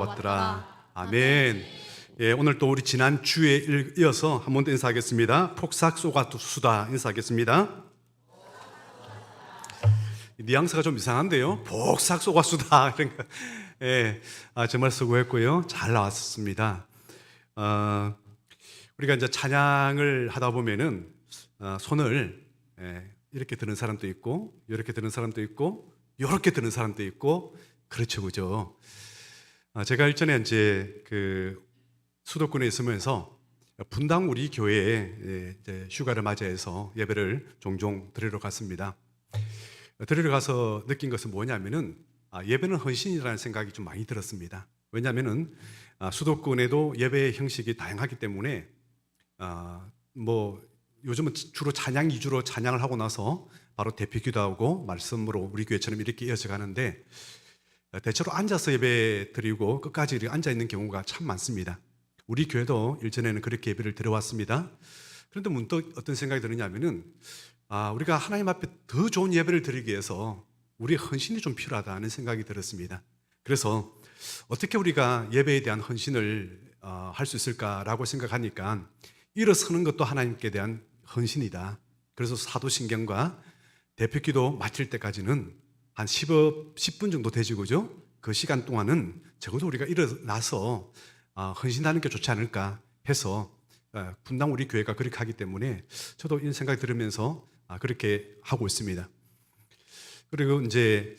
왔더라. 아멘. 예, 오늘 또 우리 지난 주에 이어서 한 번 더 인사하겠습니다. 폭삭 쏘가수다 인사하겠습니다. 뉘앙스가 좀 이상한데요. 폭삭 쏘가수다. 그러니까 예, 정말 수고했고요. 잘 나왔습니다. 우리가 이제 찬양을 하다 보면은 손을 이렇게 드는 사람도 있고, 이렇게 드는 사람도 있고, 이렇게 드는 사람도 있고, 그렇죠, 그죠? 제가 일전에 이제 그 수도권에 있으면서 분당 우리 교회에 이제 휴가를 맞이해서 예배를 종종 드리러 갔습니다. 드리러 가서 느낀 것은 뭐냐면은 예배는 헌신이라는 생각이 좀 많이 들었습니다. 왜냐하면은 수도권에도 예배의 형식이 다양하기 때문에 뭐 요즘은 주로 찬양 위주로 찬양을 하고 나서 바로 대표기도 하고 말씀으로 우리 교회처럼 이렇게 이어져 가는데 대체로 앉아서 예배 드리고 끝까지 이렇게 앉아 있는 경우가 참 많습니다. 우리 교회도 일전에는 그렇게 예배를 드려왔습니다. 그런데 문득 어떤 생각이 드느냐면은 우리가 하나님 앞에 더 좋은 예배를 드리기 위해서 우리의 헌신이 좀 필요하다는 생각이 들었습니다. 그래서 어떻게 우리가 예배에 대한 헌신을 할 수 있을까라고 생각하니까 일어서는 것도 하나님께 대한 헌신이다. 그래서 사도신경과 대표기도 마칠 때까지는 한 10분 정도 되지, 그죠? 그 시간 동안은 적어도 우리가 일어나서 헌신하는 게 좋지 않을까 해서 분당 우리 교회가 그렇게 하기 때문에 저도 이런 생각이 들으면서 그렇게 하고 있습니다. 그리고 이제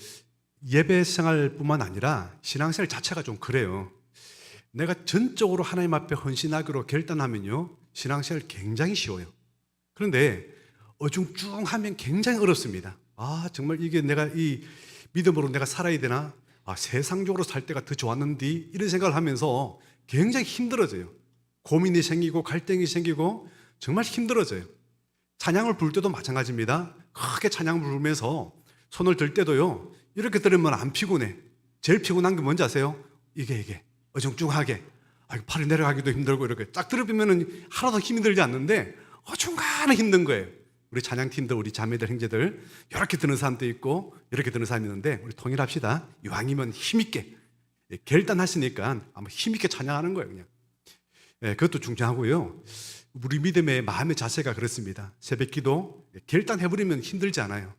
예배 생활뿐만 아니라 신앙생활 자체가 좀 그래요. 내가 전적으로 하나님 앞에 헌신하기로 결단하면요, 신앙생활 굉장히 쉬워요. 그런데 어중중하면 굉장히 어렵습니다. 정말 이게 내가 이 믿음으로 내가 살아야 되나? 세상적으로 살 때가 더 좋았는데 이런 생각을 하면서 굉장히 힘들어져요. 고민이 생기고 갈등이 생기고 정말 힘들어져요. 찬양을 부를 때도 마찬가지입니다. 크게 찬양을 부르면서 손을 들 때도요, 이렇게 들으면 안 피곤해. 제일 피곤한 게 뭔지 아세요? 이게 어중중하게 팔이 내려가기도 힘들고 이렇게 딱 들으면은 하나도 힘이 들지 않는데 어중간하게 힘든 거예요. 우리 찬양팀들, 우리 자매들, 형제들 이렇게 드는 사람도 있고 이렇게 드는 사람이 있는데 우리 통일합시다. 이왕이면 힘있게 결단하시니까 아마 힘있게 찬양하는 거예요, 그냥. 그것도 중요하고요. 우리 믿음의 마음의 자세가 그렇습니다. 새벽기도 결단해버리면 힘들지 않아요.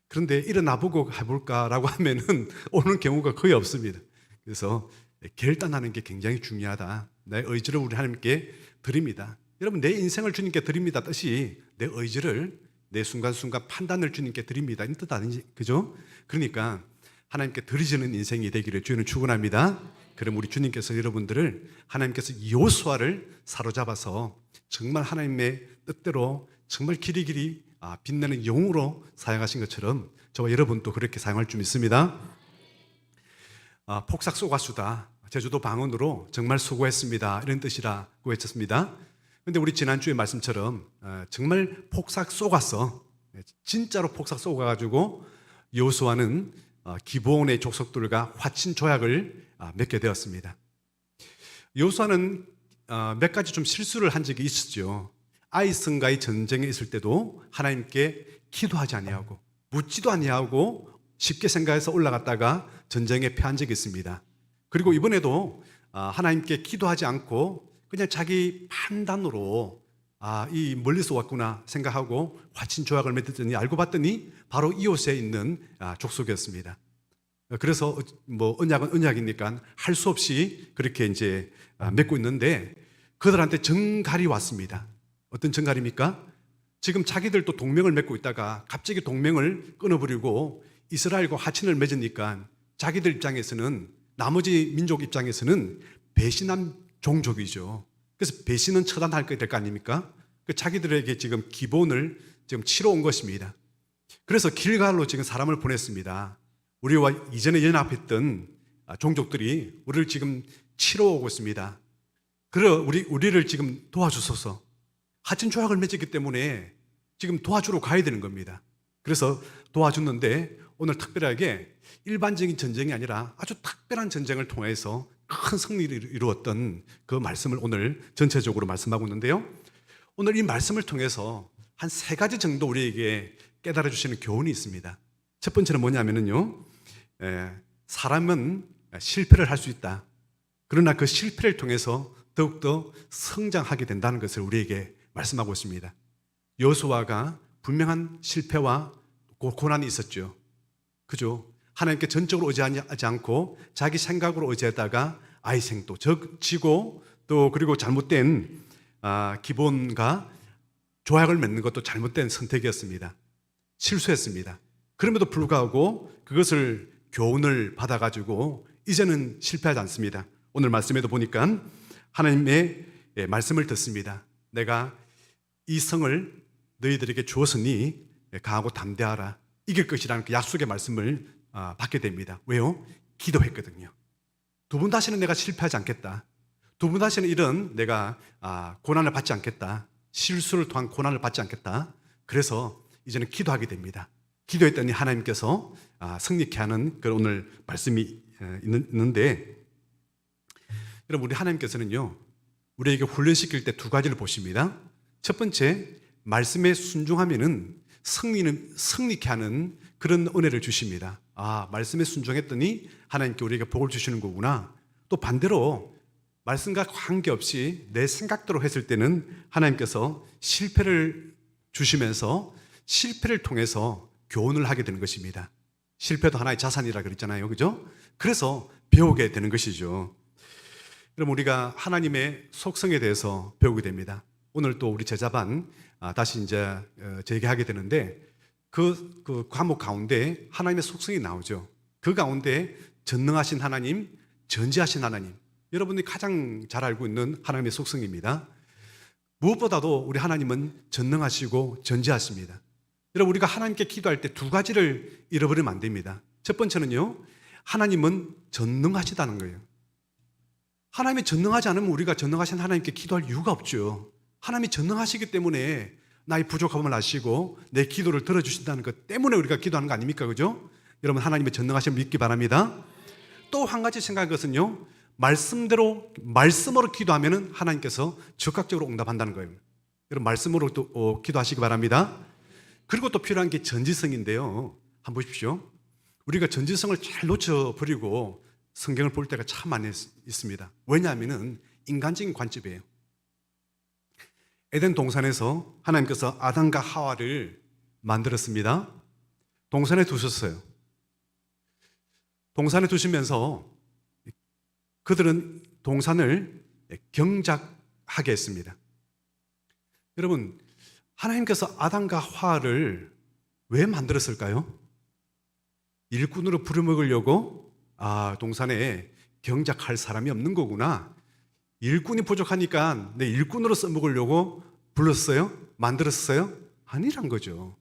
그런데 일어나보고 해볼까라고 하면은 오는 경우가 거의 없습니다. 그래서 결단하는 게 굉장히 중요하다. 내 의지를 우리 하나님께 드립니다. 여러분, 내 인생을 주님께 드립니다 뜻이 내 의지를, 내 순간순간 판단을 주님께 드립니다 이 뜻 아니지, 그죠? 그러니까 하나님께 드리지는 인생이 되기를 주님은 축원합니다. 그럼 우리 주님께서 여러분들을 하나님께서 여호수아를 사로잡아서 정말 하나님의 뜻대로 정말 길이길이 빛나는 영으로 사용하신 것처럼 저와 여러분도 그렇게 사용할 줄 믿습니다. 폭삭 쏘가수다, 제주도 방언으로 정말 수고했습니다 이런 뜻이라고 했습니다. 그런데 우리 지난주의 말씀처럼 정말 폭삭 쏘갔어. 진짜로 폭삭 쏘가가지고 여호수아는 기브온의 족속들과 화친 조약을 맺게 되었습니다. 여호수아는 몇 가지 좀 실수를 한 적이 있었죠. 아이성과의 전쟁에 있을 때도 하나님께 기도하지 아니하고 묻지도 아니하고 쉽게 생각해서 올라갔다가 전쟁에 패한 적이 있습니다. 그리고 이번에도 하나님께 기도하지 않고 그냥 자기 판단으로 이 멀리서 왔구나 생각하고 화친 조약을 맺었더니 알고 봤더니 바로 이웃에 있는 족속이었습니다. 그래서 뭐 언약은 언약이니까 할 수 없이 그렇게 이제 맺고 있는데 그들한테 정갈이 왔습니다. 어떤 정갈입니까? 지금 자기들도 동맹을 맺고 있다가 갑자기 동맹을 끊어버리고 이스라엘과 화친을 맺으니까 자기들 입장에서는, 나머지 민족 입장에서는 배신한 종족이죠. 그래서 배신은 처단할 게 될 거 아닙니까? 자기들에게 지금 기본을 지금 치러 온 것입니다. 그래서 길갈로 지금 사람을 보냈습니다. 우리와 이전에 연합했던 종족들이 우리를 지금 치러 오고 있습니다. 우리를 지금 도와주소서. 화친 조약을 맺었기 때문에 지금 도와주러 가야 되는 겁니다. 그래서 도와줬는데 오늘 특별하게 일반적인 전쟁이 아니라 아주 특별한 전쟁을 통해서 큰 승리를 이루었던 그 말씀을 오늘 전체적으로 말씀하고 있는데요. 오늘 이 말씀을 통해서 한 3가지 정도 우리에게 깨달아 주시는 교훈이 있습니다. 첫 번째는 뭐냐면요, 사람은 실패를 할 수 있다. 그러나 그 실패를 통해서 더욱더 성장하게 된다는 것을 우리에게 말씀하고 있습니다. 여호수아가 분명한 실패와 고난이 있었죠. 그죠? 하나님께 전적으로 의지하지 않고 자기 생각으로 의지하다가 아이생도 지고 또 그리고 잘못된 기본과 조약을 맺는 것도 잘못된 선택이었습니다. 실수했습니다. 그럼에도 불구하고 그것을 교훈을 받아가지고 이제는 실패하지 않습니다. 오늘 말씀에도 보니까 하나님의 말씀을 듣습니다. 내가 이 성을 너희들에게 주었으니 강하고 담대하라. 이길 것이라는 그 약속의 말씀을 받게 됩니다. 왜요? 기도했거든요. 두 번 다시는 내가 실패하지 않겠다. 두 번 다시는 이런 내가 고난을 받지 않겠다. 실수를 통한 고난을 받지 않겠다. 그래서 이제는 기도하게 됩니다. 기도했더니 하나님께서 승리케 하는 그런 오늘 말씀이 있는데, 여러분, 우리 하나님께서는요, 우리에게 훈련시킬 때 두 가지를 보십니다. 첫 번째, 말씀에 순종하면은 승리케 하는 그런 은혜를 주십니다. 말씀에 순종했더니 하나님께 우리에게 복을 주시는 거구나. 또 반대로 말씀과 관계없이 내 생각대로 했을 때는 하나님께서 실패를 주시면서 실패를 통해서 교훈을 하게 되는 것입니다. 실패도 하나의 자산이라 그랬잖아요. 그죠? 그래서 배우게 되는 것이죠. 그럼 우리가 하나님의 속성에 대해서 배우게 됩니다. 오늘 또 우리 제자반 다시 이제 재개하게 되는데 그 과목 가운데 하나님의 속성이 나오죠. 그 가운데 전능하신 하나님, 전지하신 하나님, 여러분이 가장 잘 알고 있는 하나님의 속성입니다. 무엇보다도 우리 하나님은 전능하시고 전지하십니다. 여러분, 우리가 하나님께 기도할 때 두 가지를 잃어버리면 안 됩니다. 첫 번째는요, 하나님은 전능하시다는 거예요. 하나님이 전능하지 않으면 우리가 전능하신 하나님께 기도할 이유가 없죠. 하나님이 전능하시기 때문에 나의 부족함을 아시고 내 기도를 들어주신다는 것 때문에 우리가 기도하는 거 아닙니까? 그죠? 여러분, 하나님의 전능하심을 믿기 바랍니다. 또 한 가지 생각한 것은요, 말씀으로 기도하면 하나님께서 적극적으로 응답한다는 거예요. 여러분, 말씀으로 또 기도하시기 바랍니다. 그리고 또 필요한 게 전지성인데요. 한번 보십시오. 우리가 전지성을 잘 놓쳐버리고 성경을 볼 때가 참 많이 있습니다. 왜냐하면 인간적인 관점이에요. 에덴 동산에서 하나님께서 아담과 하와를 만들었습니다. 동산에 두셨어요. 동산에 두시면서 그들은 동산을 경작하게 했습니다. 여러분, 하나님께서 아담과 하와를 왜 만들었을까요? 일꾼으로 부려먹으려고 동산에 경작할 사람이 없는 거구나. 일꾼이 부족하니까 내 일꾼으로 써먹으려고 불렀어요? 만들었어요? 아니란 거죠.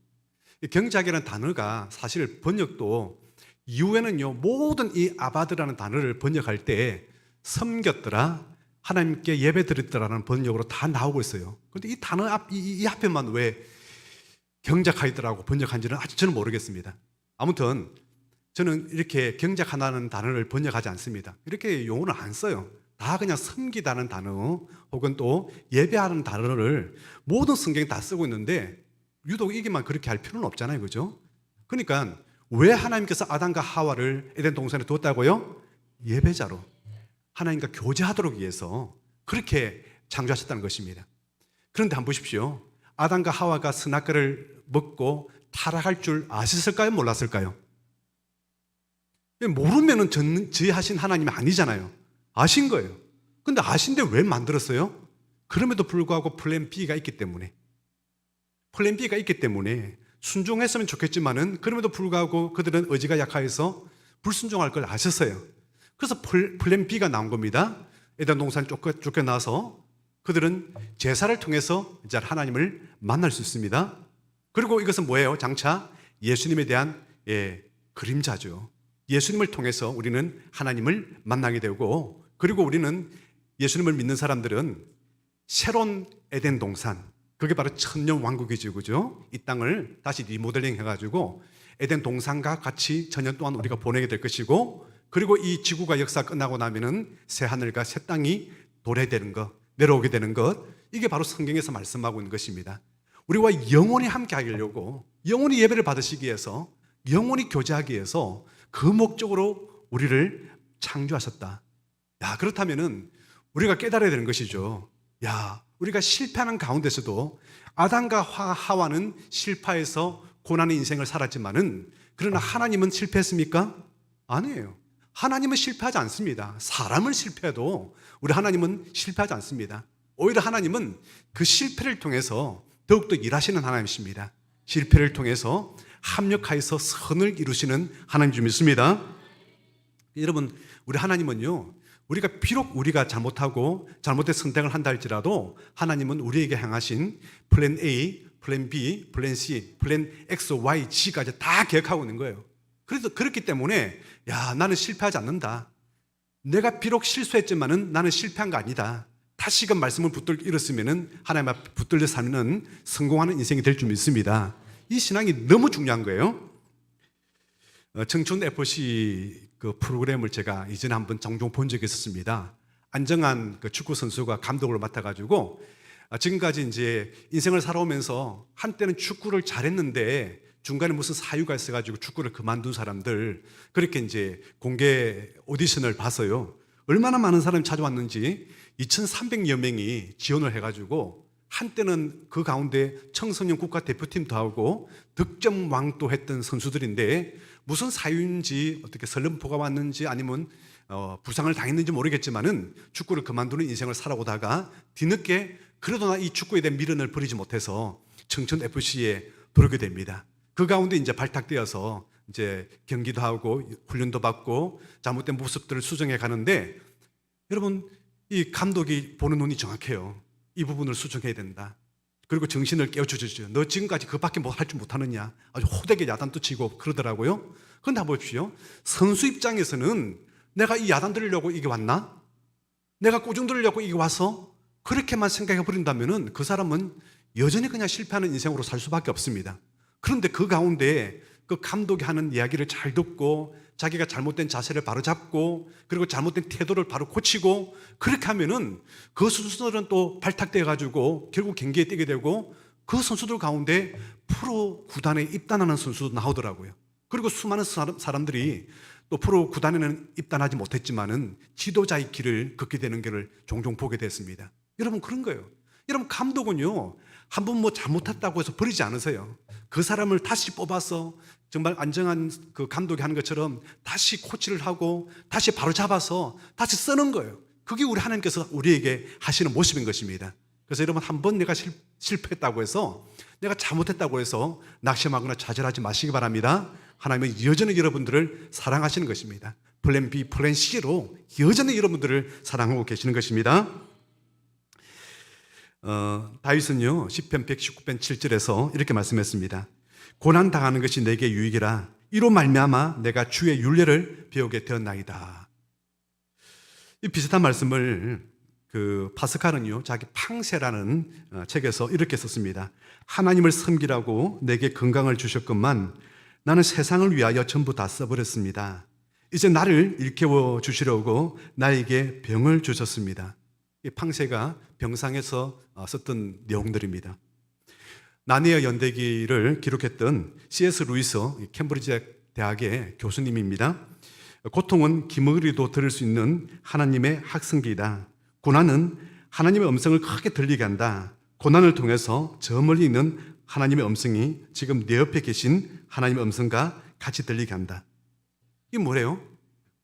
경작이라는 단어가 사실 번역도 이후에는요, 모든 이 아바드라는 단어를 번역할 때 섬겼더라, 하나님께 예배드렸더라는 번역으로 다 나오고 있어요. 그런데 이 단어 이 앞에만 왜 경작하였더라고 번역한지는 아직 저는 모르겠습니다. 아무튼 저는 이렇게 경작하다는 단어를 번역하지 않습니다. 이렇게 용어는 안 써요. 다 그냥 섬기다는 단어 혹은 또 예배하는 단어를 모든 성경에 다 쓰고 있는데 유독 이게만 그렇게 할 필요는 없잖아요. 그죠? 그러니까 왜 하나님께서 아담과 하와를 에덴 동산에 두었다고요? 예배자로 하나님과 교제하도록 위해서 그렇게 창조하셨다는 것입니다. 그런데 한번 보십시오. 아담과 하와가 선악과를 먹고 타락할 줄 아셨을까요? 몰랐을까요? 모르면은 전지하신 하나님이 아니잖아요. 아신 거예요. 근데 아신데 왜 만들었어요? 그럼에도 불구하고 플랜 B가 있기 때문에. 플랜 B가 있기 때문에 순종했으면 좋겠지만은 그럼에도 불구하고 그들은 의지가 약하여서 불순종할 걸 아셨어요. 그래서 플랜 B가 나온 겁니다. 에덴 동산 쫓겨나서 그들은 제사를 통해서 이제 하나님을 만날 수 있습니다. 그리고 이것은 뭐예요? 장차 예수님에 대한 그림자죠. 예수님을 통해서 우리는 하나님을 만나게 되고, 그리고 우리는 예수님을 믿는 사람들은 새로운 에덴 동산, 그게 바로 천년 왕국이죠. 그죠? 이 땅을 다시 리모델링 해가지고 에덴 동산과 같이 천년 동안 우리가 보내게 될 것이고, 그리고 이 지구가 역사 끝나고 나면은 새 하늘과 새 땅이 도래되는 것, 내려오게 되는 것, 이게 바로 성경에서 말씀하고 있는 것입니다. 우리와 영원히 함께 하려고, 영원히 예배를 받으시기 위해서, 영원히 교제하기 위해서 그 목적으로 우리를 창조하셨다. 야, 그렇다면은 우리가 깨달아야 되는 것이죠. 야, 우리가 실패하는 가운데서도 아담과 하와는 실패해서 고난의 인생을 살았지만은, 그러나 하나님은 실패했습니까? 아니에요. 하나님은 실패하지 않습니다. 사람은 실패해도 우리 하나님은 실패하지 않습니다. 오히려 하나님은 그 실패를 통해서 더욱더 일하시는 하나님이십니다. 실패를 통해서 합력하여서 선을 이루시는 하나님 줄 믿습니다. 여러분, 우리 하나님은요, 우리가 비록 우리가 잘못하고 잘못된 선택을 한다 할지라도 하나님은 우리에게 향하신 플랜 A, 플랜 B, 플랜 C, 플랜 X, Y, G까지 다 계획하고 있는 거예요. 그래서 그렇기 때문에 야, 나는 실패하지 않는다. 내가 비록 실수했지만은 나는 실패한 거 아니다. 다시금 말씀을 붙들고 일었으면은 하나님 앞에 붙들려 살면 성공하는 인생이 될 줄 믿습니다. 이 신앙이 너무 중요한 거예요. 청춘 FC 그 프로그램을 제가 이전에 한번 종종 본 적이 있었습니다. 안정환 그 축구 선수가 감독을 맡아가지고 지금까지 이제 인생을 살아오면서 한때는 축구를 잘했는데 중간에 무슨 사유가 있어가지고 축구를 그만둔 사람들, 그렇게 이제 공개 오디션을 봐서요, 얼마나 많은 사람이 찾아왔는지 2,300여 명이 지원을 해가지고 한때는 그 가운데 청소년 국가대표팀도 하고 득점왕도 했던 선수들인데, 무슨 사유인지 어떻게 설렘포가 왔는지 아니면 부상을 당했는지 모르겠지만은 축구를 그만두는 인생을 살아오다가 뒤늦게 그래도 나 이 축구에 대한 미련을 버리지 못해서 청춘 FC에 들어오게 됩니다. 그 가운데 이제 발탁되어서 이제 경기도 하고 훈련도 받고 잘못된 모습들을 수정해 가는데, 여러분, 이 감독이 보는 눈이 정확해요. 이 부분을 수정해야 된다. 그리고 정신을 깨우쳐주죠. 너 지금까지 그밖에 할 줄 못하느냐. 아주 호되게 야단도 치고 그러더라고요. 그런데 한번 보십시오. 선수 입장에서는 내가 이 야단 들으려고 이게 왔나? 내가 꾸중 들으려고 이게 와서? 그렇게만 생각해 버린다면은 그 사람은 여전히 그냥 실패하는 인생으로 살 수밖에 없습니다. 그런데 그 가운데 그 감독이 하는 이야기를 잘 듣고 자기가 잘못된 자세를 바로 잡고 그리고 잘못된 태도를 바로 고치고 그렇게 하면은 그 선수들은 또 발탁돼 가지고 결국 경기에 뛰게 되고, 그 선수들 가운데 프로 구단에 입단하는 선수도 나오더라고요. 그리고 수많은 사람들이 또 프로 구단에는 입단하지 못했지만은 지도자의 길을 걷게 되는 것을 종종 보게 됐습니다. 여러분, 그런 거예요. 여러분, 감독은요, 한번 뭐 잘못했다고 해서 버리지 않으세요. 그 사람을 다시 뽑아서 정말 안정한 그 감독이 하는 것처럼 다시 코치를 하고 다시 바로 잡아서 다시 쓰는 거예요. 그게 우리 하나님께서 우리에게 하시는 모습인 것입니다. 그래서 여러분, 한번 내가 실패했다고 해서, 내가 잘못했다고 해서 낙심하거나 좌절하지 마시기 바랍니다. 하나님은 여전히 여러분들을 사랑하시는 것입니다. 플랜 B, 플랜 C로 여전히 여러분들을 사랑하고 계시는 것입니다. 다윗은요, 시편 119편 7절에서 이렇게 말씀했습니다. 고난 당하는 것이 내게 유익이라 이로 말미암아 내가 주의 율례를 배우게 되었나이다. 이 비슷한 말씀을 그 파스칼은요, 자기 팡세라는 책에서 이렇게 썼습니다. 하나님을 섬기라고 내게 건강을 주셨건만 나는 세상을 위하여 전부 다 써버렸습니다. 이제 나를 일깨워 주시려고 나에게 병을 주셨습니다. 이 팡세가 병상에서 썼던 내용들입니다. 나니아 연대기를 기록했던 C.S. 루이스 캠브리지 대학의 교수님입니다. 고통은 기머리도 들을 수 있는 하나님의 학성기이다. 고난은 하나님의 음성을 크게 들리게 한다. 고난을 통해서 저 멀리 있는 하나님의 음성이 지금 내 옆에 계신 하나님의 음성과 같이 들리게 한다. 이게 뭐래요?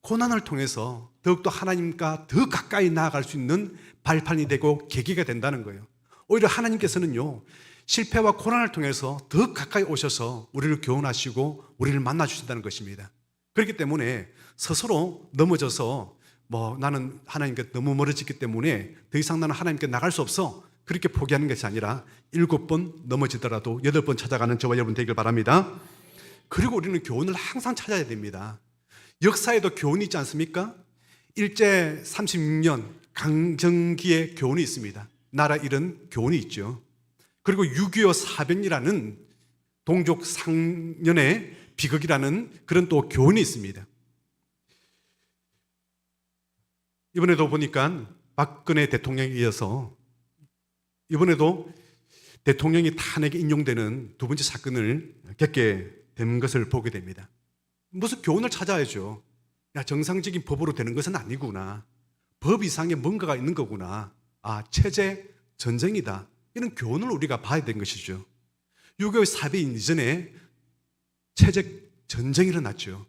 고난을 통해서 더욱더 하나님과 더 가까이 나아갈 수 있는 발판이 되고 계기가 된다는 거예요. 오히려 하나님께서는요, 실패와 고난을 통해서 더 가까이 오셔서 우리를 교훈하시고 우리를 만나주신다는 것입니다. 그렇기 때문에 스스로 넘어져서 나는 하나님께 너무 멀어졌기 때문에 더 이상 나는 하나님께 나갈 수 없어, 그렇게 포기하는 것이 아니라 7번 넘어지더라도 8번 찾아가는 저와 여러분 되길 바랍니다. 그리고 우리는 교훈을 항상 찾아야 됩니다. 역사에도 교훈이 있지 않습니까? 일제 36년 강점기의 교훈이 있습니다. 나라 잃은 교훈이 있죠. 그리고 6.25 사변이라는 동족 상년의 비극이라는 그런 또 교훈이 있습니다. 이번에도 보니까 박근혜 대통령에 이어서 이번에도 대통령이 탄핵에 인용되는 두 번째 사건을 겪게 된 것을 보게 됩니다. 무슨 교훈을 찾아야죠. 야, 정상적인 법으로 되는 것은 아니구나. 법 이상의 뭔가가 있는 거구나. 체제 전쟁이다. 이런 교훈을 우리가 봐야 된 것이죠. 6.25 사변 이전에 체제 전쟁이 일어났죠.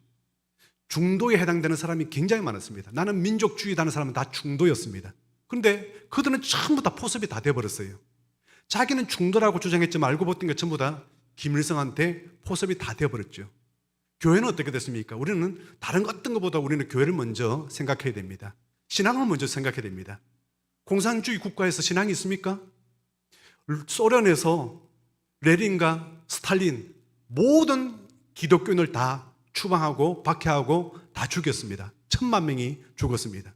중도에 해당되는 사람이 굉장히 많았습니다. 나는 민족주의라는 사람은 다 중도였습니다. 그런데 그들은 전부 다 포섭이 다 돼버렸어요. 자기는 중도라고 주장했지만 알고 봤던 게 전부 다 김일성한테 포섭이 다 되어버렸죠. 교회는 어떻게 됐습니까? 우리는 다른 어떤 것보다 우리는 교회를 먼저 생각해야 됩니다. 신앙을 먼저 생각해야 됩니다. 공산주의 국가에서 신앙이 있습니까? 소련에서 레닌과 스탈린 모든 기독교인을 다 추방하고 박해하고 다 죽였습니다. 1,000만 명이 죽었습니다.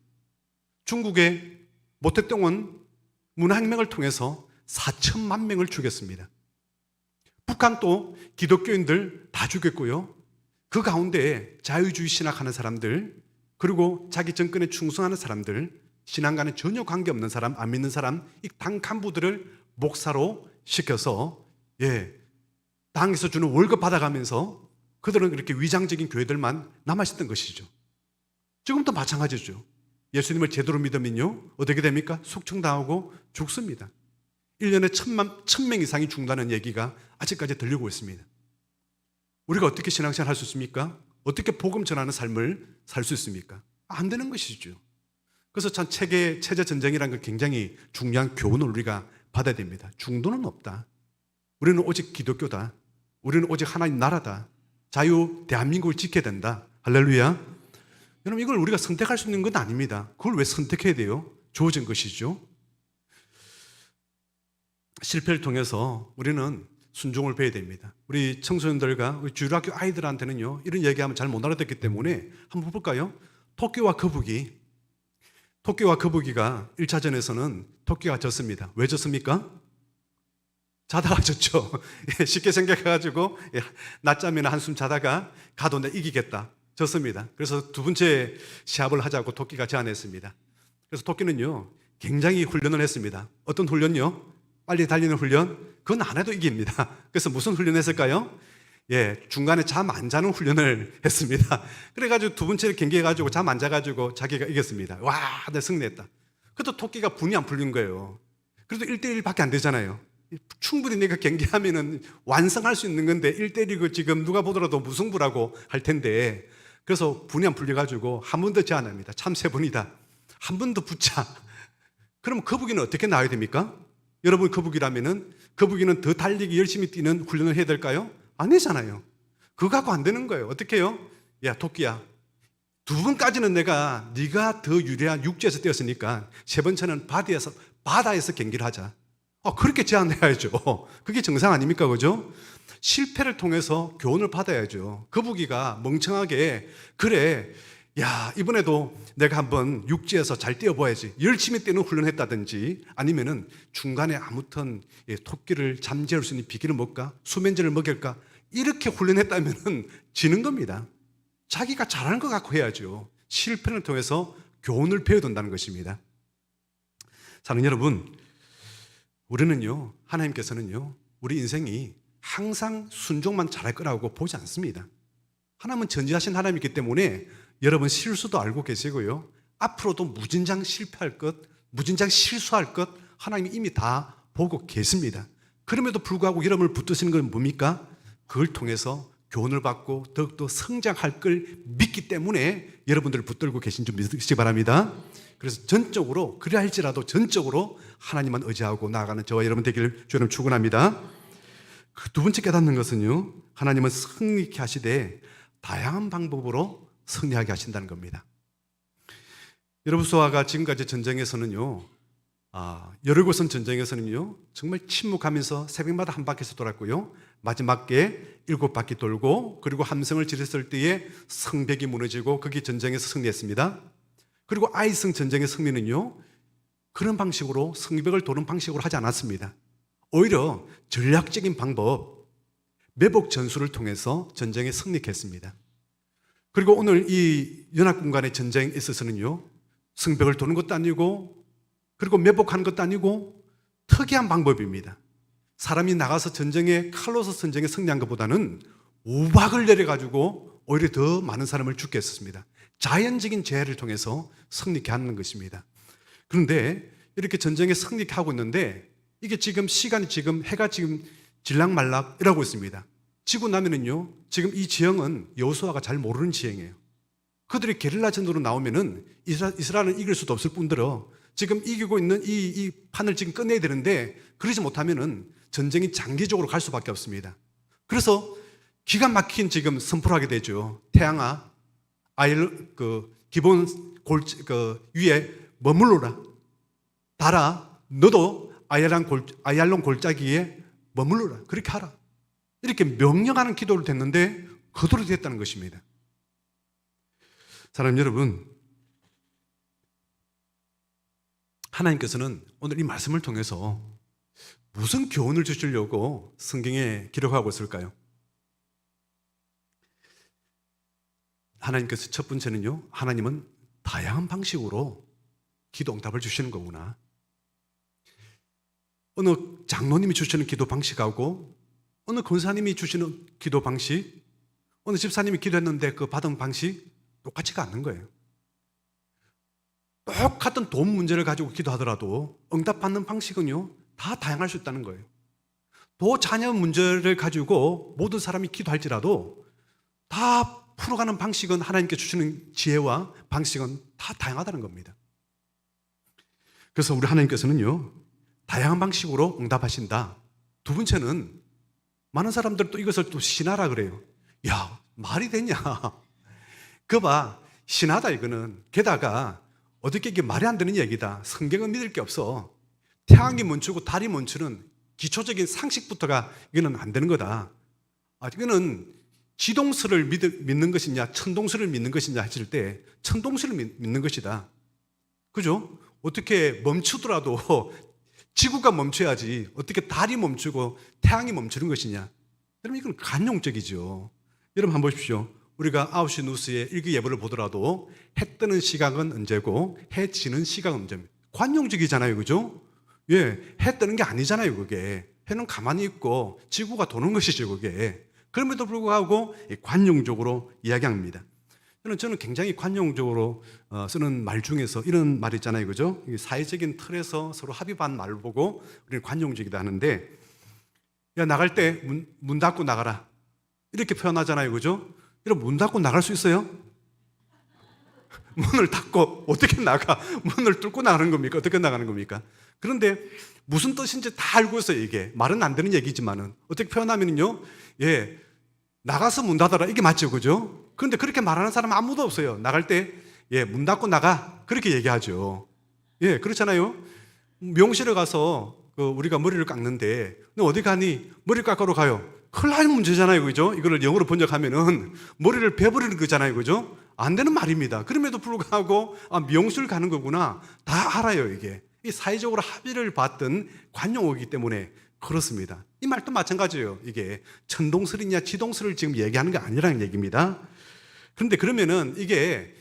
중국의 모택동은 문화혁명을 통해서 4천만 명을 죽였습니다. 북한도 기독교인들 다 죽였고요. 그 가운데 자유주의 신학하는 사람들, 그리고 자기 정권에 충성하는 사람들, 신앙과는 전혀 관계없는 사람, 안 믿는 사람, 이 당 간부들을 목사로 시켜서 당에서 주는 월급 받아가면서 그들은 그렇게 위장적인 교회들만 남아있었던 것이죠. 지금도 마찬가지죠. 예수님을 제대로 믿으면요 어떻게 됩니까? 숙청당하고 죽습니다. 1년에 1,000명 이상이 죽는다는 얘기가 아직까지 들리고 있습니다. 우리가 어떻게 신앙생활 할 수 있습니까? 어떻게 복음 전하는 삶을 살 수 있습니까? 안 되는 것이죠. 그래서 참 체제 전쟁이라는 건 굉장히 중요한 교훈을 우리가 받아야 됩니다. 중도는 없다. 우리는 오직 기독교다. 우리는 오직 하나님 나라다. 자유 대한민국을 지켜야 된다. 할렐루야. 여러분, 이걸 우리가 선택할 수 있는 건 아닙니다. 그걸 왜 선택해야 돼요? 주어진 것이죠. 실패를 통해서 우리는 순종을 배워야 됩니다. 우리 청소년들과 우리 주일학교 아이들한테는요 이런 얘기하면 잘 못 알아듣기 때문에 한번 볼까요? 토끼와 거북이가 1차전에서는 토끼가 졌습니다. 왜 졌습니까? 자다가 졌죠. 쉽게 생각해가지고 낮잠이나 한숨 자다가 가도 내 이기겠다. 졌습니다. 그래서 두 번째 시합을 하자고 토끼가 제안했습니다. 그래서 토끼는요 굉장히 훈련을 했습니다. 어떤 훈련요? 빨리 달리는 훈련? 그건 안 해도 이깁니다. 그래서 무슨 훈련을 했을까요? 중간에 잠 안 자는 훈련을 했습니다. 그래가지고 두 번째 경기해가지고 잠 안 자가지고 자기가 이겼습니다. 와, 내가 승리했다. 그래도 토끼가 분이 안 풀린 거예요. 그래도 1대1밖에 안 되잖아요. 충분히 내가 경기하면은 완성할 수 있는 건데 1대1이고 지금 누가 보더라도 무승부라고 할 텐데, 그래서 분이 안 풀려가지고 한 번 더 제안합니다. 참 세 번이다. 한 번 더 붙자. 그럼 거북이는 어떻게 나와야 됩니까? 여러분, 거북이는 더 달리기 열심히 뛰는 훈련을 해야 될까요? 아니잖아요. 그거 갖고 안 되는 거예요. 어떻게 해요? 야, 토끼야, 두 번까지는 네가 더 유리한 육지에서 뛰었으니까 세 번째는 바다에서 경기를 하자. 그렇게 제안해야죠. 그게 정상 아닙니까? 그죠? 실패를 통해서 교훈을 받아야죠. 거북이가 멍청하게 그래, 야, 이번에도 내가 한번 육지에서 잘 뛰어봐야지, 열심히 뛰는 훈련을 했다든지, 아니면은 중간에 아무튼 토끼를 잠재울 수 있는 비기를 먹을까, 수면제를 먹일까, 이렇게 훈련했다면은 지는 겁니다. 자기가 잘하는 것 갖고 해야죠. 실패를 통해서 교훈을 배워야 된다는 것입니다. 사랑하는 여러분, 우리는요, 하나님께서는요 우리 인생이 항상 순종만 잘할 거라고 보지 않습니다. 하나님은 전지하신 하나님이기 때문에 여러분 실수도 알고 계시고요, 앞으로도 무진장 실패할 것, 무진장 실수할 것 하나님이 이미 다 보고 계십니다. 그럼에도 불구하고 여러분을 붙드시는 건 뭡니까? 그걸 통해서 교훈을 받고 더욱더 성장할 걸 믿기 때문에 여러분들을 붙들고 계신 줄 믿으시기 바랍니다. 그래서 전적으로, 그래 할지라도 전적으로 하나님만 의지하고 나아가는 저와 여러분 되기를 주님 축원합니다. 그 두 번째 깨닫는 것은요, 하나님은 승리케 하시되 다양한 방법으로 승리하게 하신다는 겁니다. 여러분과 지금까지 전쟁에서는요, 여리고성 전쟁에서는요 정말 침묵하면서 새벽마다 한 바퀴씩 돌았고요, 마지막에 7바퀴 돌고, 그리고 함성을 지르실 때에 성벽이 무너지고 거기 전쟁에서 승리했습니다. 그리고 아이성 전쟁의 승리는요 그런 방식으로, 성벽을 도는 방식으로 하지 않았습니다. 오히려 전략적인 방법, 매복 전술을 통해서 전쟁에 승리했습니다. 그리고 오늘 이 연합군 간의 전쟁에 있어서는요, 성벽을 도는 것도 아니고, 그리고 매복하는 것도 아니고, 특이한 방법입니다. 사람이 나가서 칼로서 전쟁에 승리한 것보다는 우박을 내려가지고 오히려 더 많은 사람을 죽게 했습니다. 자연적인 재해를 통해서 승리케 하는 것입니다. 그런데 이렇게 전쟁에 승리케 하고 있는데 이게 지금 시간이 지금 해가 지금 질락말락 이러고 있습니다. 지고 나면은요, 지금 이 지형은 여호수아가 잘 모르는 지형이에요. 그들이 게릴라전으로 나오면은 이스라엘은 이길 수도 없을 뿐더러 지금 이기고 있는 이 판을 지금 끝내야 되는데 그러지 못하면은 전쟁이 장기적으로 갈 수밖에 없습니다. 그래서 기가 막힌 지금 선포를 하게 되죠. 태양아, 기본 위에 머물러라. 달아, 너도 아얄론 골짜기 위에 머물러라. 그렇게 하라. 이렇게 명령하는 기도를 됐는데 그대로 됐다는 것입니다. 사랑하는 여러분, 하나님께서는 오늘 이 말씀을 통해서 무슨 교훈을 주시려고 성경에 기록하고 있을까요? 하나님께서 첫 번째는요, 하나님은 다양한 방식으로 기도 응답을 주시는 거구나. 어느 장로님이 주시는 기도 방식하고 어느 권사님이 주시는 기도 방식, 어느 집사님이 기도했는데 그 받은 방식 똑같지가 않는 거예요. 똑같은 돈 문제를 가지고 기도하더라도 응답받는 방식은요, 다 다양할 수 있다는 거예요. 또 자녀 문제를 가지고 모든 사람이 기도할지라도 다 풀어가는 방식은, 하나님께 주시는 지혜와 방식은 다 다양하다는 겁니다. 그래서 우리 하나님께서는요, 다양한 방식으로 응답하신다. 두 번째는 많은 사람들 또 이것을 또 신하라 그래요. 야, 말이 되냐? 그거 봐, 신하다 이거는. 게다가 어떻게 이게 말이 안 되는 얘기다. 성경은 믿을 게 없어. 태양이 멈추고 달이 멈추는 기초적인 상식부터가 이거는 안 되는 거다. 이거는 지동설을 믿는 것이냐 천동설을 믿는 것이냐 했을 때 천동설을 믿는 것이다. 그죠? 어떻게 멈추더라도 지구가 멈춰야지 어떻게 달이 멈추고 태양이 멈추는 것이냐. 여러분, 이건 관용적이죠. 여러분 한번 보십시오. 우리가 9시 뉴스에 일기예보를 보더라도 해 뜨는 시각은 언제고 해 지는 시각은 언제입니다. 관용적이잖아요. 그죠? 예, 해 뜨는 게 아니잖아요. 그게 해는 가만히 있고 지구가 도는 것이죠. 그게. 그럼에도 불구하고 관용적으로 이야기합니다. 저는 굉장히 관용적으로 쓰는 말 중에서 이런 말 있잖아요. 그죠? 사회적인 틀에서 서로 합의반 말을 보고 우리는 관용적이다 하는데, 야, 나갈 때 문 닫고 나가라. 이렇게 표현하잖아요. 그죠? 여러분, 문 닫고 나갈 수 있어요? 문을 닫고 어떻게 나가? 문을 뚫고 나가는 겁니까? 어떻게 나가는 겁니까? 그런데 무슨 뜻인지 다 알고 있어요. 이게 말은 안 되는 얘기지만은 어떻게 표현하면요, 예, 나가서 문 닫아라. 이게 맞죠, 그죠? 그런데 그렇게 말하는 사람은 아무도 없어요. 나갈 때, 예, 문 닫고 나가. 그렇게 얘기하죠. 예, 그렇잖아요. 미용실에 가서 우리가 머리를 깎는데, 너 어디 가니? 머리 깎으러 가요. 큰일 나는 문제잖아요, 그죠? 이거를 영어로 번역하면은 머리를 베버리는 거잖아요, 그죠? 안 되는 말입니다. 그럼에도 불구하고 미용실 가는 거구나. 다 알아요, 이게. 이 사회적으로 합의를 봤던 관용어이기 때문에 그렇습니다. 이 말도 마찬가지예요. 이게 천동설이냐 지동설을 지금 얘기하는 게 아니라는 얘기입니다. 그런데 그러면은 이게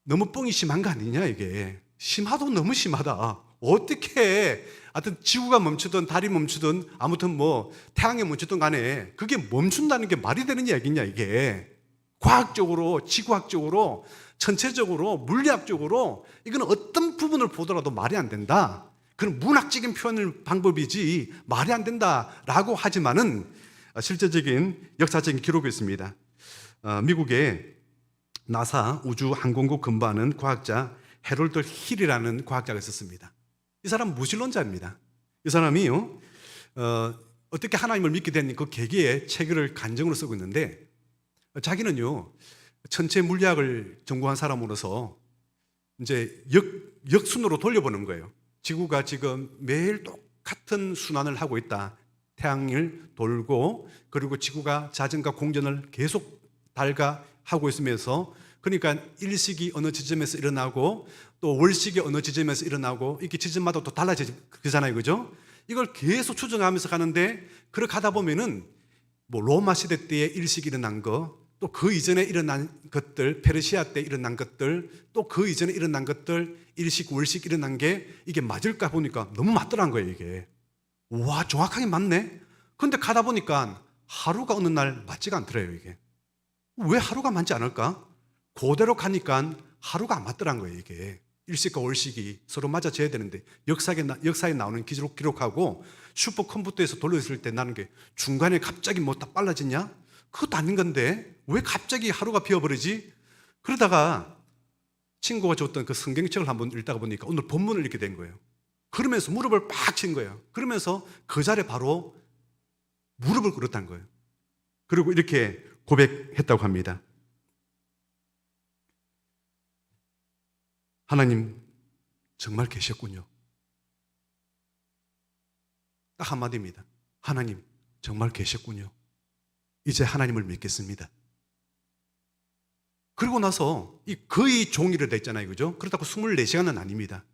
너무 뻥이 심한 거 아니냐, 이게. 심하도 너무 심하다. 어떻게 하여튼 지구가 멈추든 달이 멈추든 아무튼 뭐 태양이 멈추든 간에 그게 멈춘다는 게 말이 되는 얘기냐, 이게. 과학적으로, 지구학적으로, 전체적으로, 물리학적으로 이건 어떤 부분을 보더라도 말이 안 된다. 그건 문학적인 표현의 방법이지 말이 안 된다라고 하지만은 실제적인 역사적인 기록이 있습니다. 미국의 나사 우주항공국 근무하는 과학자 해롤드 힐이라는 과학자가 있었습니다. 이 사람은 무신론자입니다. 이 사람이요, 어떻게 하나님을 믿게 된 그 계기의 책을 간증으로 쓰고 있는데, 자기는요, 천체 물리학을 전공한 사람으로서 이제 역순으로 돌려보는 거예요. 지구가 지금 매일 똑같은 순환을 하고 있다. 태양을 돌고, 그리고 지구가 자전과 공전을 계속 달가하고 있으면서, 그러니까 일식이 어느 지점에서 일어나고 또 월식이 어느 지점에서 일어나고 이렇게 지점마다 또 달라지잖아요, 그죠? 이걸 계속 추정하면서 가는데, 그렇게 하다 보면은 뭐 로마 시대 때에 일식이 일어난 거, 또 그 이전에 일어난 것들, 페르시아 때 일어난 것들, 또 그 이전에 일어난 것들, 일식, 월식 일어난 게 이게 맞을까 보니까 너무 맞더란 거예요, 이게. 와, 정확하게 맞네? 근데 가다 보니까 하루가 어느 날 맞지가 않더래요, 이게. 왜 하루가 맞지 않을까? 그대로 가니까 하루가 안 맞더란 거예요. 이게 일식과 월식이 서로 맞아져야 되는데 역사에 나오는 기록하고 슈퍼컴퓨터에서 돌려있을 때 나는 게 중간에 갑자기 뭐 딱 빨라지냐? 그것도 아닌 건데 왜 갑자기 하루가 비어버리지? 그러다가 친구가 줬던 그 성경책을 한번 읽다가 보니까 오늘 본문을 읽게 된 거예요. 그러면서 무릎을 빡 친 거예요. 그러면서 그 자리에 바로 무릎을 꿇었다는 거예요. 그리고 이렇게 고백했다고 합니다. 하나님 정말 계셨군요. 딱 한마디입니다. 하나님 정말 계셨군요. 이제 하나님을 믿겠습니다. 그리고 나서 거의 종이로 됐잖아요. 그죠? 그렇다고 24시간은 아닙니다.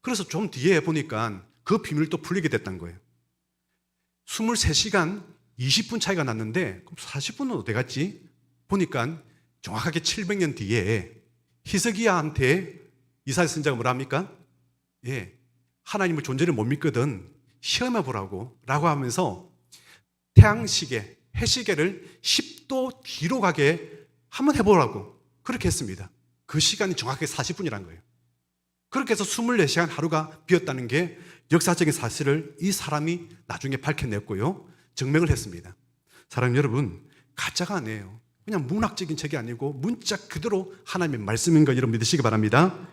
그래서 좀 뒤에 보니까 그 비밀도 풀리게 됐다는 거예요. 23시간 20분 차이가 났는데 그럼 40분은 어디 갔지? 보니까 정확하게 700년 뒤에 히스기야한테 이사야 선지자가 뭐라 합니까? 하나님의 존재를 못 믿거든 시험해 보라고 라고 하면서 태양시계, 해시계를 10도 뒤로 가게 한번 해보라고 그렇게 했습니다. 그 시간이 정확하게 40분이란 거예요. 그렇게 해서 24시간 하루가 비었다는 게 역사적인 사실을 이 사람이 나중에 밝혀냈고요. 증명을 했습니다. 사랑하는 여러분, 가짜가 아니에요. 그냥 문학적인 책이 아니고 문자 그대로 하나님의 말씀인 거 여러분 믿으시기 바랍니다.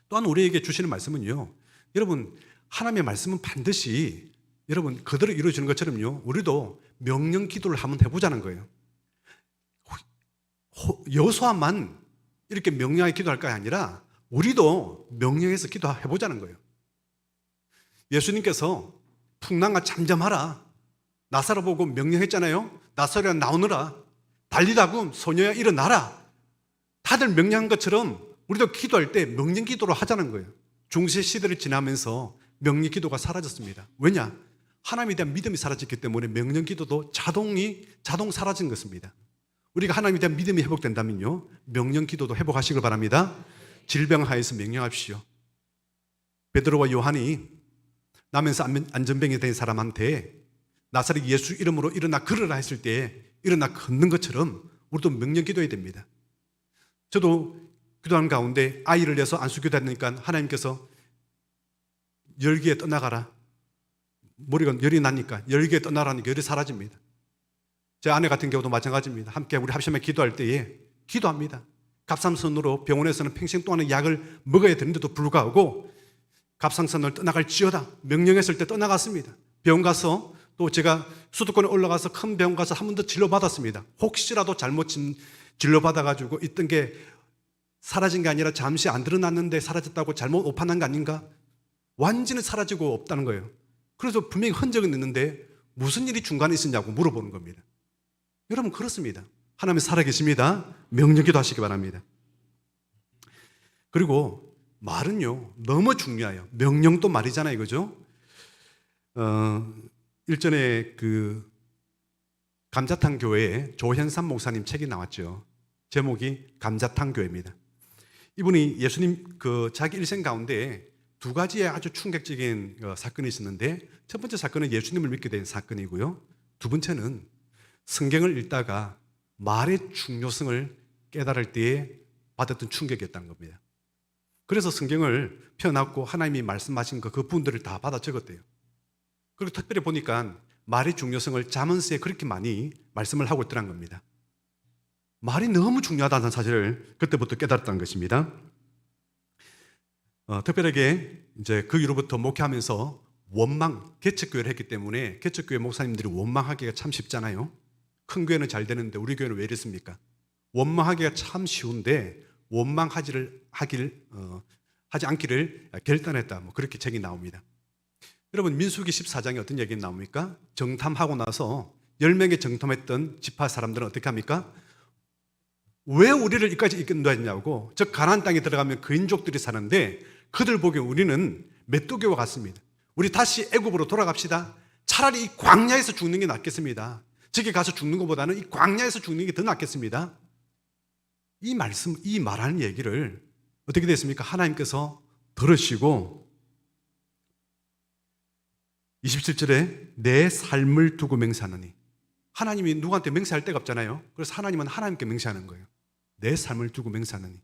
또한 우리에게 주시는 말씀은요. 여러분, 하나님의 말씀은 반드시 여러분 그대로 이루어지는 것처럼요. 우리도 명령 기도를 한번 해보자는 거예요. 여호수아만 이렇게 명령하게 기도할 게 아니라 우리도 명령해서 기도해보자는 거예요. 예수님께서 풍랑아 잠잠하라 나사로 보고 명령했잖아요. 나사로야 나오너라 달리다굼 소녀야 일어나라. 다들 명령한 것처럼 우리도 기도할 때 명령 기도로 하자는 거예요. 중세 시대를 지나면서 명령 기도가 사라졌습니다. 왜냐? 하나님에 대한 믿음이 사라졌기 때문에 명령 기도도 자동 사라진 것입니다. 우리가 하나님에 대한 믿음이 회복된다면요 명령 기도도 회복하시길 바랍니다. 질병하에서 명령하십시오. 베드로와 요한이 나면서 안전병이 된 사람한테 나사렛 예수 이름으로 일어나 걸으라 했을 때 일어나 걷는 것처럼 우리도 명령 기도해야 됩니다. 저도 기도하는 가운데 아이를 내서 안수기도하니까 하나님께서 열기에 떠나가라. 머리가 열이 나니까 열기에 떠나라니까 열이 사라집니다. 제 아내 같은 경우도 마찬가지입니다. 함께 우리 합심에 기도할 때에 기도합니다. 갑상선으로 병원에서는 평생 동안의 약을 먹어야 되는데도 불구하고 갑상선을 떠나갈지어다 명령했을 때 떠나갔습니다. 병원 가서 또 제가 수도권에 올라가서 큰 병원 가서 한 번 더 진료받았습니다. 혹시라도 잘못 진료받아가지고 있던 게 사라진 게 아니라 잠시 안 드러났는데 사라졌다고 잘못 오판한 거 아닌가? 완전히 사라지고 없다는 거예요. 그래서 분명히 흔적은 있는데 무슨 일이 중간에 있었냐고 물어보는 겁니다. 여러분 그렇습니다. 하나님이 살아계십니다. 명령기도 하시기 바랍니다. 그리고 말은요 너무 중요해요. 명령도 말이잖아요. 그죠? 일전에 그 감자탕 교회에 조현삼 목사님 책이 나왔죠. 제목이 감자탕 교회입니다. 이분이 예수님 그 자기 일생 가운데 두 가지의 아주 충격적인 사건이 있었는데 첫 번째 사건은 예수님을 믿게 된 사건이고요. 두 번째는 성경을 읽다가 말의 중요성을 깨달을 때에 받았던 충격이었다는 겁니다. 그래서 성경을 펴놨고 하나님이 말씀하신 그 부분들을 다 받아 적었대요. 그리고 특별히 보니까 말의 중요성을 잠언서에 그렇게 많이 말씀을 하고 있더란 겁니다. 말이 너무 중요하다는 사실을 그때부터 깨달았다는 것입니다. 특별하게 이제 그 이후로부터 목회하면서 원망, 개척교회를 했기 때문에 개척교회 목사님들이 원망하기가 참 쉽잖아요. 큰 교회는 잘 되는데 우리 교회는 왜 이랬습니까? 원망하기가 참 쉬운데 원망하지 않기를 결단했다. 뭐 그렇게 책이 나옵니다. 여러분 민수기 14장에 어떤 얘기 나옵니까? 정탐하고 나서 10명의 정탐했던 지파 사람들은 어떻게 합니까? 왜 우리를 여기까지 이끌어냈냐고. 저 가나안 땅에 들어가면 그인족들이 사는데 그들 보기에 우리는 메뚜기와 같습니다. 우리 다시 애굽으로 돌아갑시다. 차라리 이 광야에서 죽는 게 낫겠습니다. 저기 가서 죽는 것보다는 이 광야에서 죽는 게 더 낫겠습니다. 이 말씀, 이 말하는 얘기를 어떻게 됐습니까? 하나님께서 들으시고 27절에 내 삶을 두고 맹세하느니. 하나님이 누구한테 맹세할 데가 없잖아요. 그래서 하나님은 하나님께 맹세하는 거예요. 내 삶을 두고 맹세하느니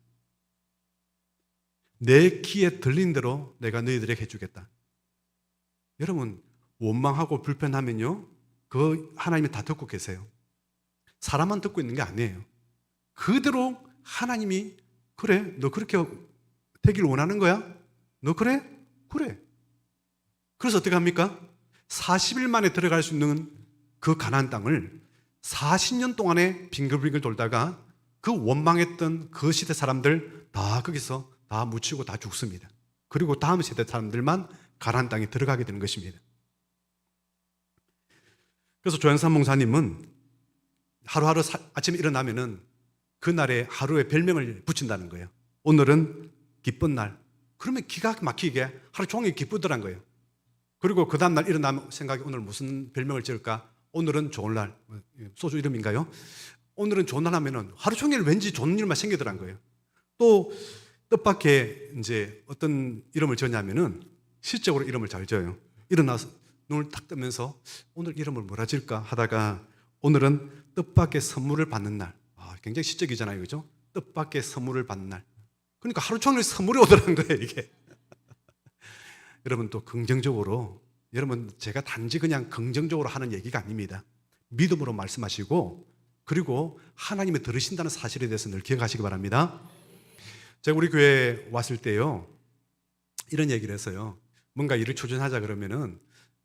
내 귀에 들린 대로 내가 너희들에게 해주겠다. 여러분, 원망하고 불편하면요, 그 하나님이 다 듣고 계세요. 사람만 듣고 있는 게 아니에요. 그대로 하나님이 그래, 너 그렇게 되길 원하는 거야? 너 그래? 그래. 그래서 어떻게 합니까? 40일 만에 들어갈 수 있는 그 가나안 땅을 40년 동안에 빙글빙글 돌다가 그 원망했던 그 시대 사람들 다 거기서 다 묻히고 다 죽습니다. 그리고 다음 세대 사람들만 가나안 땅에 들어가게 되는 것입니다. 그래서 조영삼 목사님은 하루하루 아침에 일어나면은 그날에 하루에 별명을 붙인다는 거예요. 오늘은 기쁜 날. 그러면 기가 막히게 하루 종일 기쁘더란 거예요. 그리고 그 다음날 일어나면 생각이 오늘 무슨 별명을 지을까? 오늘은 좋은 날. 소주 이름인가요? 오늘은 좋은 날 하면은 하루 종일 왠지 좋은 일만 생기더란 거예요. 또 뜻밖의 이제 어떤 이름을 지었냐면은 실적으로 이름을 잘 지어요. 일어나서 눈을 탁 뜨면서 오늘 이름을 뭐라 지을까 하다가 오늘은 뜻밖의 선물을 받는 날. 굉장히 시적이잖아요, 그죠? 뜻밖의 선물을 받는 날. 그러니까 하루 종일 선물이 오더라는 거예요, 이게. 여러분 또 긍정적으로, 여러분 제가 단지 그냥 긍정적으로 하는 얘기가 아닙니다. 믿음으로 말씀하시고 그리고 하나님이 들으신다는 사실에 대해서 늘 기억하시기 바랍니다. 제가 우리 교회에 왔을 때요, 이런 얘기를 했어요. 뭔가 일을 추진하자 그러면은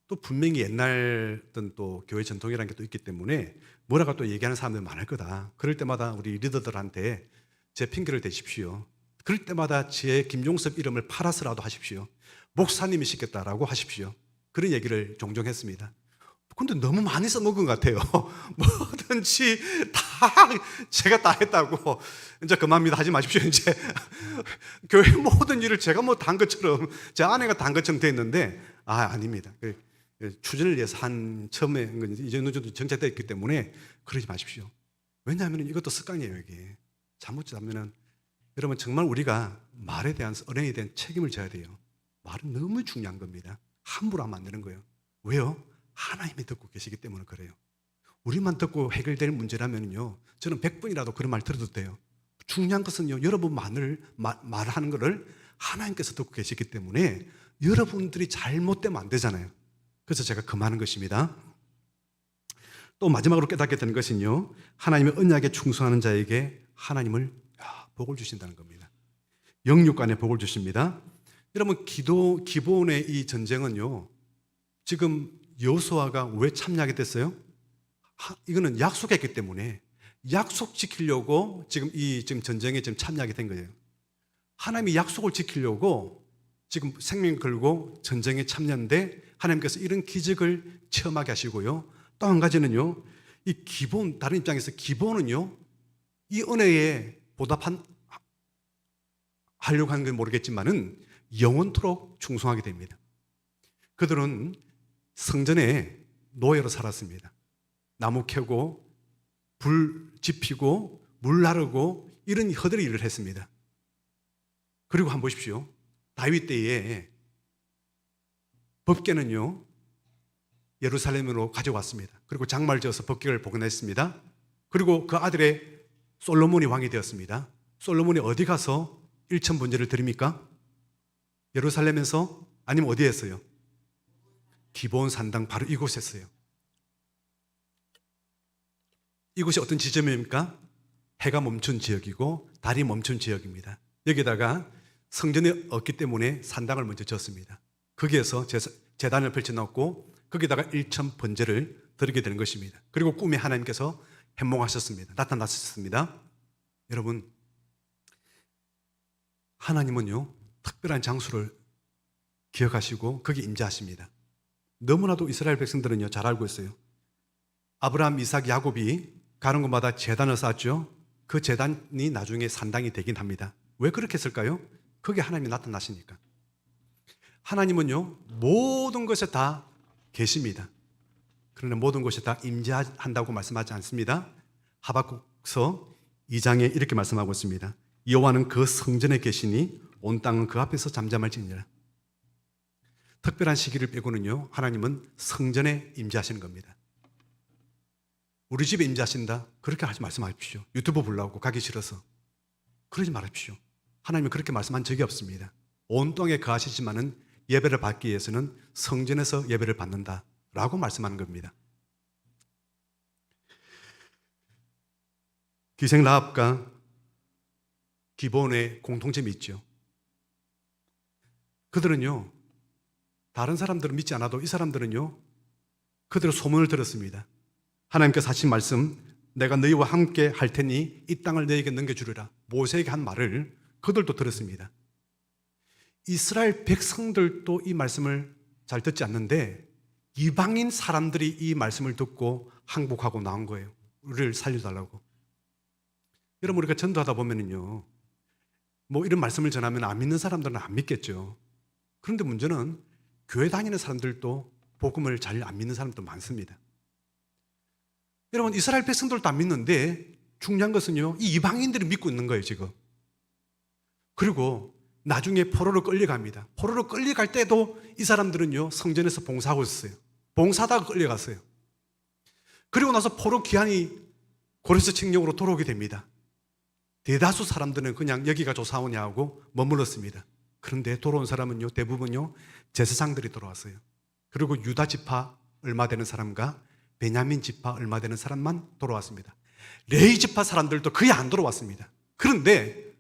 또 분명히 옛날 어떤 또 교회 전통이라는 게 또 있기 때문에 뭐라고 또 얘기하는 사람들이 많을 거다. 그럴 때마다 우리 리더들한테 제 핑계를 대십시오. 그럴 때마다 제 김용섭 이름을 팔아서라도 하십시오. 목사님이 시켰다라고 하십시오. 그런 얘기를 종종 했습니다. 근데 너무 많이 써먹은 것 같아요. 뭐든지 다 제가 다 했다고. 이제 그만입니다. 하지 마십시오. 이제 교회 모든 일을 제가 뭐 단 것처럼, 제 아내가 단 것처럼 돼 있는데 아닙니다. 추진을 위해서 한 처음에 이제 어느 정도 정착되어 있기 때문에 그러지 마십시오. 왜냐하면 이것도 습관이에요. 이게 잘못하면은 여러분 정말 우리가 말에 대한, 언행에 대한 책임을 져야 돼요. 말은 너무 중요한 겁니다. 함부로 하면 안 되는 거예요. 왜요? 하나님이 듣고 계시기 때문에 그래요. 우리만 듣고 해결될 문제라면요, 저는 100번이라도 그런 말 들어도 돼요. 중요한 것은요, 여러분 말하는 것을 하나님께서 듣고 계시기 때문에 여러분들이 잘못되면 안 되잖아요. 그래서 제가 금하는 것입니다. 또 마지막으로 깨닫게 되는 것은요, 하나님의 언약에 충성하는 자에게 하나님을 복을 주신다는 겁니다. 영육간에 복을 주십니다. 여러분 기본의 이 전쟁은요, 지금 여호수아가 왜 참여하게 됐어요? 이거는 약속했기 때문에 약속 지키려고 지금 전쟁에 참여하게 된 거예요. 하나님이 약속을 지키려고 지금 생명 걸고 전쟁에 참여한데 하나님께서 이런 기적을 체험하게 하시고요. 또 한 가지는요, 이 기본, 다른 입장에서 기본은요, 이 은혜에 보답하려고 하는 건 모르겠지만은 영원토록 충성하게 됩니다. 그들은 성전에 노예로 살았습니다. 나무 캐고 불 지피고 물 나르고 이런 허들의 일을 했습니다. 그리고 한번 보십시오. 다윗 때에 법궤는요, 예루살렘으로 가져왔습니다. 그리고 장막을 지어서 법궤를 복원했습니다. 그리고 그 아들의 솔로몬이 왕이 되었습니다. 솔로몬이 어디 가서 일천 번제를 드립니까? 예루살렘에서? 아니면 어디에 했어요? 기브온 산당 바로 이곳에 했어요. 이곳이 어떤 지점입니까? 해가 멈춘 지역이고 달이 멈춘 지역입니다. 여기다가 성전이 없기 때문에 산당을 먼저 지었습니다. 거기에서 제단을 펼쳐놓고 거기다가 일천 번제를 드리게 되는 것입니다. 그리고 꿈에 하나님께서 현몽하셨습니다. 나타나셨습니다. 여러분, 하나님은요, 특별한 장소를 기억하시고 거기 임재하십니다. 너무나도 이스라엘 백성들은요, 잘 알고 있어요. 아브라함, 이삭, 야곱이 가는 곳마다 제단을 쌓았죠. 그 제단이 나중에 산당이 되긴 합니다. 왜 그렇게 했을까요? 거기에 하나님이 나타나시니까. 하나님은요, 모든 것에 다 계십니다. 그러나 모든 것에 다 임재한다고 말씀하지 않습니다. 하박국서 2장에 이렇게 말씀하고 있습니다. 여호와는 그 성전에 계시니 온 땅은 그 앞에서 잠잠할지니라. 특별한 시기를 빼고는요, 하나님은 성전에 임재하시는 겁니다. 우리 집에 임재하신다? 그렇게 하지 말씀하십시오. 유튜브 보려고 가기 싫어서. 그러지 말십시오. 하나님은 그렇게 말씀한 적이 없습니다. 온 땅에 거하시지만은 예배를 받기 위해서는 성전에서 예배를 받는다라고 말씀하는 겁니다. 기생 라합과 기본의 공통점이 있죠. 그들은요, 다른 사람들은 믿지 않아도 이 사람들은요, 그들의 소문을 들었습니다. 하나님께서 하신 말씀, 내가 너희와 함께 할 테니 이 땅을 너희에게 넘겨주리라. 모세에게 한 말을 그들도 들었습니다. 이스라엘 백성들도 이 말씀을 잘 듣지 않는데 이방인 사람들이 이 말씀을 듣고 항복하고 나온 거예요. 우리를 살려달라고. 여러분, 우리가 전도하다 보면은요, 뭐 이런 말씀을 전하면 안 믿는 사람들은 안 믿겠죠. 그런데 문제는 교회 다니는 사람들도 복음을 잘 안 믿는 사람도 많습니다. 여러분, 이스라엘 백성들도 안 믿는데 중요한 것은요, 이 이방인들이 믿고 있는 거예요, 지금. 그리고 나중에 포로로 끌려갑니다. 포로로 끌려갈 때도 이 사람들은요, 성전에서 봉사하고 있었어요. 봉사하다가 끌려갔어요. 그리고 나서 포로 기한이 고레스 칙령으로 돌아오게 됩니다. 대다수 사람들은 그냥 여기가 조사오냐 하고 머물렀습니다. 그런데 돌아온 사람은요, 대부분요, 제사장들이 돌아왔어요. 그리고 유다 지파 얼마 되는 사람과 베냐민 지파 얼마 되는 사람만 돌아왔습니다. 레위 지파 사람들도 거의 안 돌아왔습니다. 그런데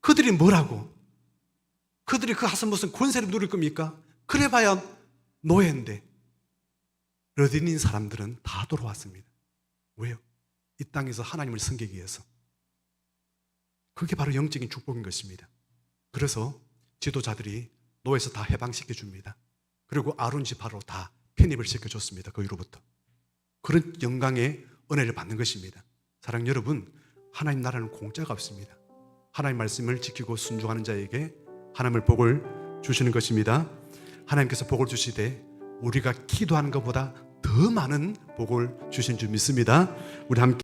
그들이 뭐라고? 그들이 그 가서 무슨 권세를 누릴 겁니까? 그래봐야 노예인데. 르딘인 사람들은 다 돌아왔습니다. 왜요? 이 땅에서 하나님을 섬기기 위해서. 그게 바로 영적인 축복인 것입니다. 그래서 지도자들이 노예에서 다 해방시켜 줍니다. 그리고 아론 지파로 다 편입을 시켜줬습니다. 거기로부터. 그런 영광의 은혜를 받는 것입니다. 사랑하는 여러분, 하나님 나라는 공짜가 없습니다. 하나님 말씀을 지키고 순종하는 자에게 하나님을 복을 주시는 것입니다. 하나님께서 복을 주시되 우리가 기도하는 것보다 더 많은 복을 주신 줄 믿습니다. 우리 함께